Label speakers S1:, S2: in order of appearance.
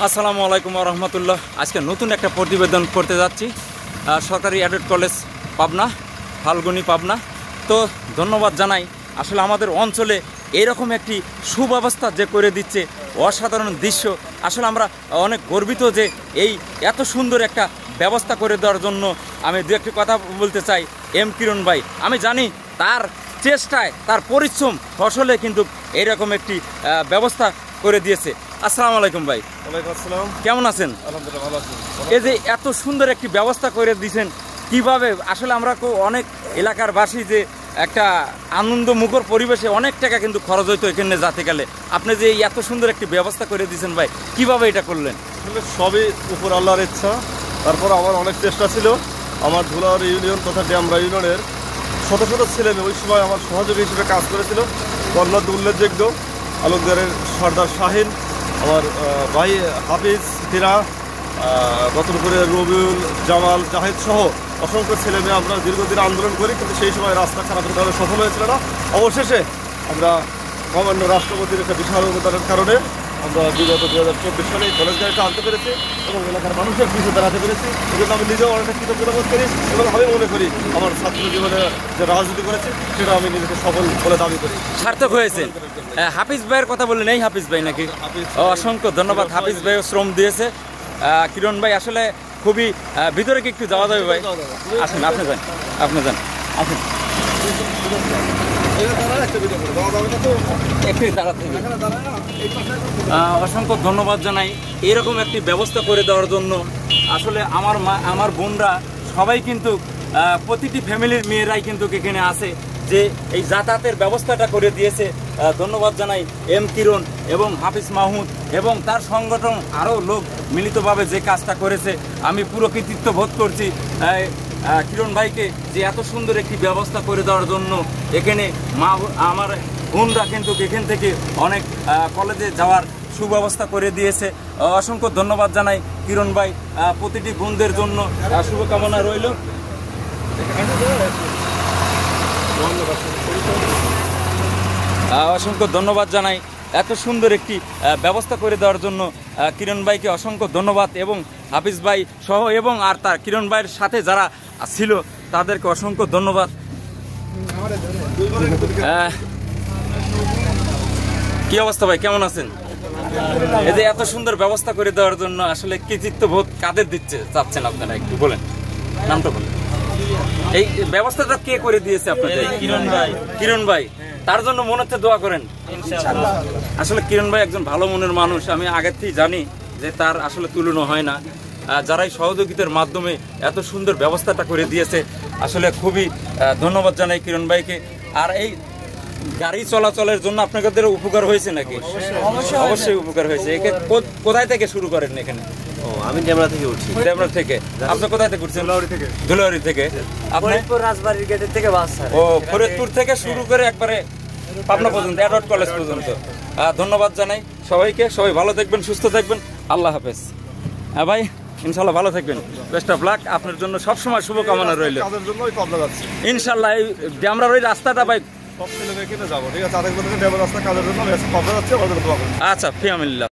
S1: আসসালামু আলাইকুম ওয়া রাহমাতুল্লাহ। আজকে নতুন একটা প্রতিবেদন করতে যাচ্ছি সরকারি এডেড কলেজ পাবনা, ফাল্গুনী পাবনা। তো ধন্যবাদ জানাই, আসলে আমাদের অঞ্চলে এইরকম একটি সুব্যবস্থা যে করে দিচ্ছে, অসাধারণ দৃশ্য। আসলে আমরা অনেক গর্বিত যে এই এত সুন্দর একটা ব্যবস্থা করে দেওয়ার জন্য। আমি দু একটি কথা বলতে চাই এম কিরণ ভাই, আমি জানি তার চেষ্টায়, তার পরিশ্রম ফসলে কিন্তু এইরকম একটি ব্যবস্থা করে দিয়েছে। আসসালামু আলাইকুম ভাই।
S2: ওয়ালাইকুম আসসালাম।
S1: কেমন আছেন?
S2: আলহামদুলিল্লাহ ভালো আছি।
S1: এই যে এত সুন্দর একটি ব্যবস্থা করে দিয়েছেন, কিভাবে? আসলে আমরা অনেক এলাকার বাসী যে একটা আনন্দমুখর পরিবেশে অনেক টাকা কিন্তু খরচ হইতো এখানে যাতে গেলে, আপনি যে এত সুন্দর একটি ব্যবস্থা করে দিয়েছেন ভাই, কিভাবে এটা করলেন?
S2: সবই উপর আল্লাহর ইচ্ছা। তারপর আমার অনেক চেষ্টা ছিল। আমার ধুলার ইউনিয়ন তথা ড্যামরা ইউনিয়নের শত শত ছেলেমেয়ে ওই সময় আমার সহযোগী হিসেবে কাজ করেছিল। অন্যদের উল্লেখযোগ্য আলোকদারের সর্দার শাহিন, আমার ভাই হাফিজ, ফিরা, রতনপুরের রবিউল, জামাল, জাহিদ সহ অসংখ্য ছেলেমেয়ে আমরা দীর্ঘদিন আন্দোলন করি, কিন্তু সেই সময় রাস্তা খারাপের কারণে সফল হয়েছিল না। অবশেষে আমরা মহামান্য রাষ্ট্রপতির একটা বিশাল অনুদানের কারণে আমরা বিগত 2024 সালে এই কলেজ গাড়িটা আনতে পেরেছি এবং এলাকার মানুষের পিছু দাঁড়াতে পেরেছি। এজন্য আমি নিজেও অনেকটা কৃতজ্ঞতা বোধ করি এবং আমি মনে করি আমার ছাত্র জীবনে যে রাজনীতি করেছি সেটা আমি নিজেকে সফল বলে দাবি করি।
S1: সার্থক হয়েছে। হাফিজ ভাইয়ের কথা বললেন, এই হাফিজ ভাই নাকি? অসংখ্য ধন্যবাদ। হাফিজ ভাইও শ্রম দিয়েছে। কিরণ ভাই আসলে খুবই ভিতরে কি একটু যাওয়া যাবে ভাই? আসেন, আপনি যান, আপনি যান, আসেন। অসংখ্য ধন্যবাদ জানাই এরকম একটি ব্যবস্থা করে দেওয়ার জন্য। আসলে আমার বোনরা সবাই কিন্তু প্রতিটি ফ্যামিলির মেয়েরাই কিন্তু এখানে আসে, যে এই যাতায়াতের ব্যবস্থাটা করে দিয়েছে। ধন্যবাদ জানাই এম কিরণ এবং হাফিজ মাহমুদ এবং তার সংগঠন আরও লোক মিলিতভাবে যে কাজটা করেছে। আমি পুরো কৃতিত্ব বোধ করছি কিরণ ভাইকে, যে এত সুন্দর একটি ব্যবস্থা করে দেওয়ার জন্য। এখানে আমার বোনরা কিন্তু এখান থেকে অনেক কলেজে যাওয়ার সুব্যবস্থা করে দিয়েছে। অসংখ্য ধন্যবাদ জানাই কিরণ ভাই। প্রতিটি বোনদের জন্য শুভকামনা রইল। অসংখ্য ধন্যবাদ জানাই এত সুন্দর একটি ব্যবস্থা করে দেওয়ার জন্য কিরণ ভাইকে অসংখ্য ধন্যবাদ, এবং হাফিজ ভাই সহ এবং আর তার কিরণ ভাইয়ের সাথে যারা ছিল তাদেরকে অসংখ্য ধন্যবাদ। কি অবস্থা ভাই, কেমন আছেন? এই যে এত সুন্দর ব্যবস্থা করে দেওয়ার জন্য আসলে কৃতিত্ব বোধ কাদের চাচ্ছেন আপনারা, একটু বলেন, নামটা বলেন। এই ব্যবস্থাটা কে করে দিয়েছে আপনাদের? কিরণ ভাই। কিরণ ভাই, তার জন্য মনে হচ্ছে দোয়া করেন। আসলে কিরণ ভাই একজন ভালো মনের মানুষ, আমি আগের থেকেই জানি যে তার আসলে তুলনা হয় না। যারাই সহযোগিতার মাধ্যমে এত সুন্দর ব্যবস্থাটা করে দিয়েছে, আসলে খুবই ধন্যবাদ জানাই কিরণ ভাইকে। আর এই গাড়ি চলাচলের জন্য আপনাদের উপকার হয়েছে নাকি? অবশ্যই উপকার হয়েছে। একে কোথায় থেকে শুরু করেন এখানে?
S2: আমি ড্যামরা থেকে উঠছি।
S1: ড্যামরা থেকে। আপনি কোথায় থেকে উঠছেন? ধুলাউড়ি থেকে। আপনি
S3: রাজবাড়ির গেটের থেকে বাস।
S1: ও, ফরিদপুর থেকে শুরু করে একবারে পাবনা পর্যন্ত, এডওয়ার্ড কলেজ পর্যন্ত। ধন্যবাদ জানাই সবাইকে। সবাই ভালো থাকবেন, সুস্থ থাকবেন। আল্লাহ হাফেজ। ভাই ইনশাল্লাহ ভালো থাকবেন। Best of luck. আপনার জন্য সবসময় শুভকামনা রইল। ইনশাল্লাহ এই ড্যামরার ওই রাস্তাটা ভাই
S2: সব ছেলে মেয়ে কিনে যাবো, ঠিক আছে? আরেক বছর ড্যামের রাস্তা কাজের জন্য পাবনা যাচ্ছে।
S1: আচ্ছা, ফিয়ামিল্লাহ।